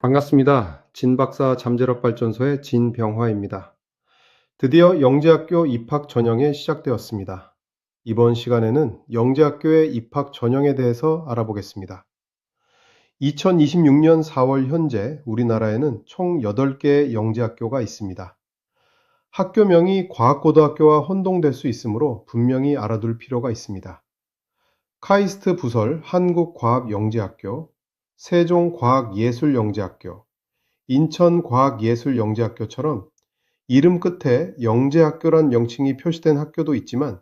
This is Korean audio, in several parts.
반갑습니다. 진박사 잠재력발전소의 진병화입니다. 드디어 영재학교 입학 전형이 시작되었습니다. 이번 시간에는 영재학교의 입학 전형에 대해서 알아보겠습니다. 2026년 4월 현재 우리나라에는 총 8개의 영재학교가 있습니다. 학교명이 과학고등학교와 혼동될 수 있으므로 분명히 알아둘 필요가 있습니다. 카이스트 부설 한국과학영재학교, 세종과학예술영재학교, 인천과학예술영재학교처럼 이름 끝에 영재학교란 명칭이 표시된 학교도 있지만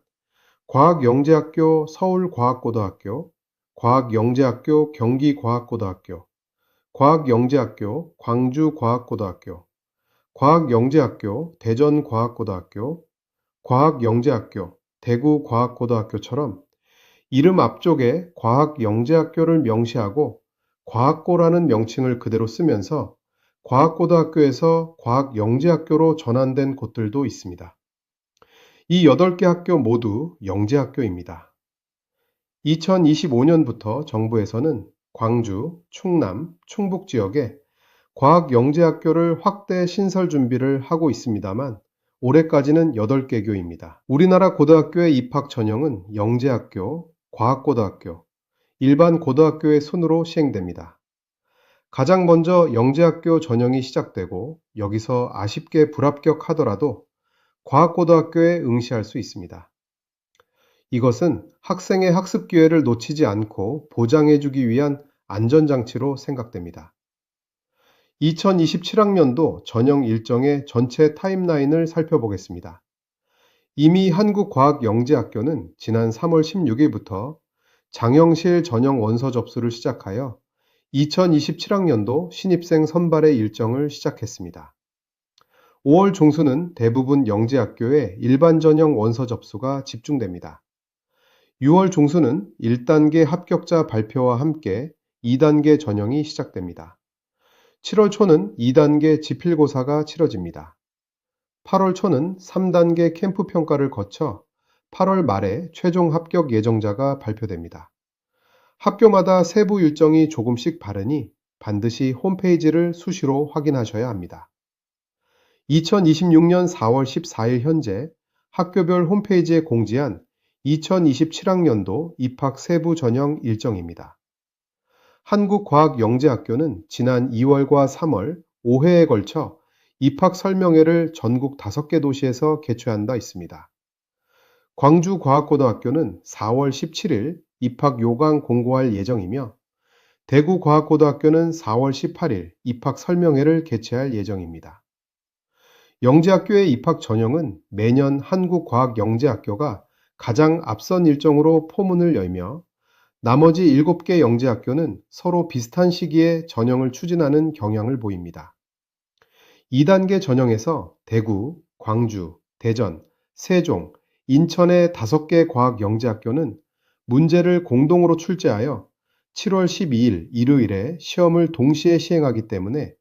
과학영재학교 서울과학고등학교, 과학영재학교 경기과학고등학교, 과학영재학교 광주과학고등학교, 과학영재학교 대전과학고등학교, 과학영재학교 대구과학고등학교처럼 이름 앞쪽에 과학영재학교를 명시하고 과학고라는 명칭을 그대로 쓰면서 과학고등학교에서 과학영재학교로 전환된 곳들도 있습니다. 이 8개 학교 모두 영재학교입니다. 2025년부터 정부에서는 광주, 충남, 충북 지역에 과학영재학교를 확대 신설 준비를 하고 있습니다만 올해까지는 8개 교입니다. 우리나라 고등학교의 입학 전형은 영재학교, 과학고등학교, 일반 고등학교의 순으로 시행됩니다. 가장 먼저 영재학교 전형이 시작되고 여기서 아쉽게 불합격하더라도 과학고등학교에 응시할 수 있습니다. 이것은 학생의 학습 기회를 놓치지 않고 보장해주기 위한 안전장치로 생각됩니다. 2027학년도 전형 일정의 전체 타임라인을 살펴보겠습니다. 이미 한국과학영재학교는 지난 3월 16일부터 장영실 전형 원서 접수를 시작하여 2027학년도 신입생 선발의 일정을 시작했습니다. 5월 중순은 대부분 영재학교의 일반 전형 원서 접수가 집중됩니다. 6월 중순은 1단계 합격자 발표와 함께 2단계 전형이 시작됩니다. 7월 초는 2단계 지필고사가 치러집니다. 8월 초는 3단계 캠프 평가를 거쳐 8월 말에 최종 합격 예정자가 발표됩니다. 학교마다 세부 일정이 조금씩 다르니 반드시 홈페이지를 수시로 확인하셔야 합니다. 2026년 4월 14일 현재 학교별 홈페이지에 공지한 2027학년도 입학 세부 전형 일정입니다. 한국과학영재학교는 지난 2월과 3월 5회에 걸쳐 입학 설명회를 전국 5개 도시에서 개최한 바 있습니다. 광주과학고등학교는 4월 17일 입학 요강 공고할 예정이며 대구과학고등학교는 4월 18일 입학 설명회를 개최할 예정입니다. 영재학교의 입학 전형은 매년 한국과학영재학교가 가장 앞선 일정으로 포문을 열며 나머지 7개 영재학교는 서로 비슷한 시기에 전형을 추진하는 경향을 보입니다. 2단계 전형에서 대구, 광주, 대전, 세종, 인천의 5개 과학영재학교는 문제를 공동으로 출제하여 7월 12일 일요일에 시험을 동시에 시행하기 때문에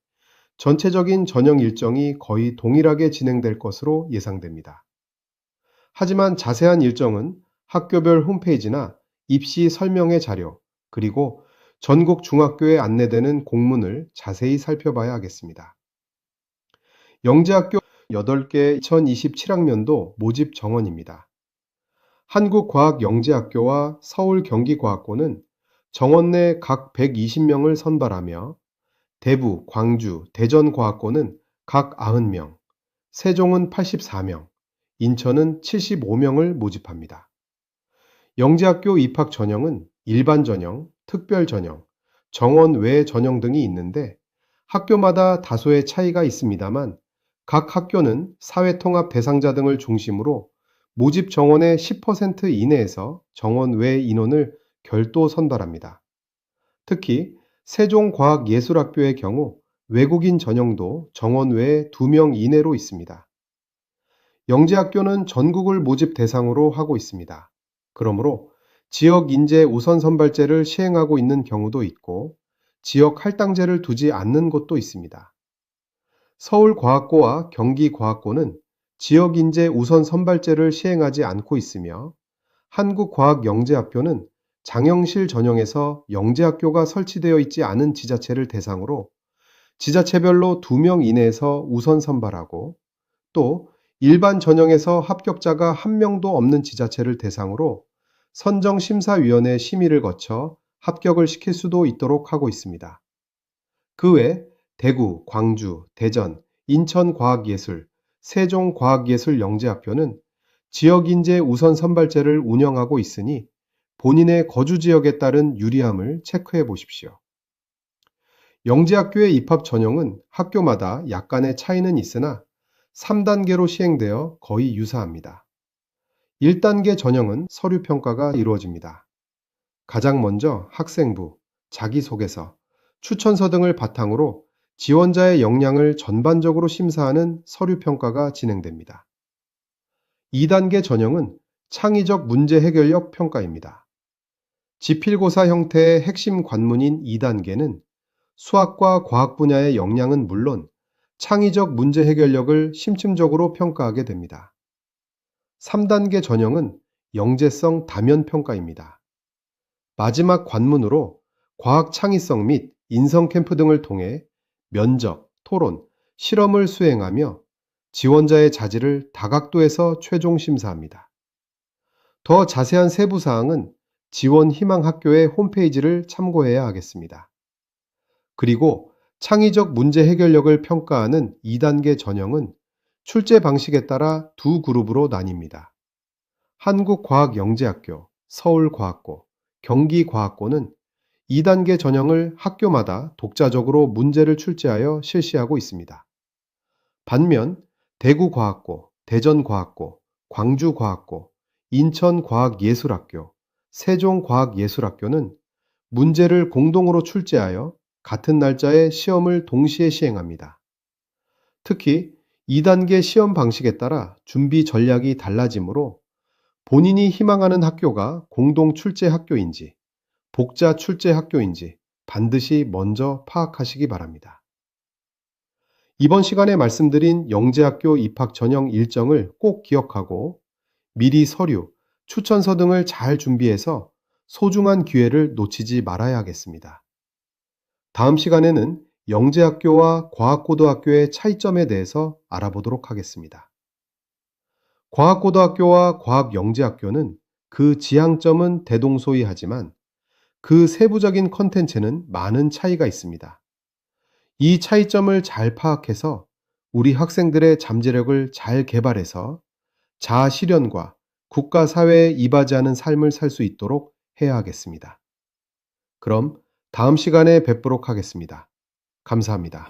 전체적인 전형 일정이 거의 동일하게 진행될 것으로 예상됩니다. 하지만 자세한 일정은 학교별 홈페이지나 입시 설명회 자료, 그리고 전국 중학교에 안내되는 공문을 자세히 살펴봐야 하겠습니다. 영재학교 8개 2027학년도 모집 정원입니다. 한국과학영재학교와 서울경기과학고는 정원 내 각 120명을 선발하며 대부, 광주, 대전과학고는 각 90명, 세종은 84명, 인천은 75명을 모집합니다. 영재학교 입학 전형은 일반 전형, 특별 전형, 정원 외 전형 등이 있는데 학교마다 다소의 차이가 있습니다만 각 학교는 사회통합 대상자 등을 중심으로 모집 정원의 10% 이내에서 정원 외 인원을 별도 선발합니다. 특히 세종과학예술학교의 경우 외국인 전형도 정원 외에 2명 이내로 있습니다. 영재학교는 전국을 모집 대상으로 하고 있습니다. 그러므로 지역 인재 우선 선발제를 시행하고 있는 경우도 있고 지역 할당제를 두지 않는 곳도 있습니다. 서울과학고와 경기과학고는 지역 인재 우선 선발제를 시행하지 않고 있으며 한국과학영재학교는 장영실 전형에서 영재학교가 설치되어 있지 않은 지자체를 대상으로 지자체별로 2명 이내에서 우선 선발하고 또 일반 전형에서 합격자가 한 명도 없는 지자체를 대상으로 선정심사위원회 심의를 거쳐 합격을 시킬 수도 있도록 하고 있습니다. 그 외 대구, 광주, 대전, 인천과학예술, 세종과학예술영재학교는 지역인재 우선 선발제를 운영하고 있으니 본인의 거주 지역에 따른 유리함을 체크해 보십시오. 영재학교의 입학 전형은 학교마다 약간의 차이는 있으나 3단계로 시행되어 거의 유사합니다. 1단계 전형은 서류 평가가 이루어집니다. 가장 먼저 학생부, 자기소개서, 추천서 등을 바탕으로 지원자의 역량을 전반적으로 심사하는 서류 평가가 진행됩니다. 2단계 전형은 창의적 문제 해결력 평가입니다. 지필고사 형태의 핵심 관문인 2단계는 수학과 과학 분야의 역량은 물론 창의적 문제 해결력을 심층적으로 평가하게 됩니다. 3단계 전형은 영재성 다면 평가입니다. 마지막 관문으로 과학 창의성 및 인성 캠프 등을 통해 면접, 토론, 실험을 수행하며 지원자의 자질을 다각도에서 최종 심사합니다. 더 자세한 세부 사항은 지원 희망 학교의 홈페이지를 참고해야 하겠습니다. 그리고 창의적 문제 해결력을 평가하는 2단계 전형은 출제 방식에 따라 두 그룹으로 나뉩니다. 한국과학영재학교, 서울과학고, 경기과학고는 2단계 전형을 학교마다 독자적으로 문제를 출제하여 실시하고 있습니다. 반면 대구과학고, 대전과학고, 광주과학고, 인천과학예술학교, 세종과학예술학교는 문제를 공동으로 출제하여 같은 날짜에 시험을 동시에 시행합니다. 특히 2단계 시험 방식에 따라 준비 전략이 달라지므로 본인이 희망하는 학교가 공동 출제 학교인지, 복자 출제 학교인지 반드시 먼저 파악하시기 바랍니다. 이번 시간에 말씀드린 영재학교 입학 전형 일정을 꼭 기억하고 미리 서류, 추천서 등을 잘 준비해서 소중한 기회를 놓치지 말아야 하겠습니다. 다음 시간에는 영재학교와 과학고등학교의 차이점에 대해서 알아보도록 하겠습니다. 과학고등학교와 과학영재학교는 그 지향점은 대동소이하지만 그 세부적인 컨텐츠는 많은 차이가 있습니다. 이 차이점을 잘 파악해서 우리 학생들의 잠재력을 잘 개발해서 자아 실현과 국가 사회에 이바지하는 삶을 살 수 있도록 해야 하겠습니다. 그럼 다음 시간에 뵙도록 하겠습니다. 감사합니다.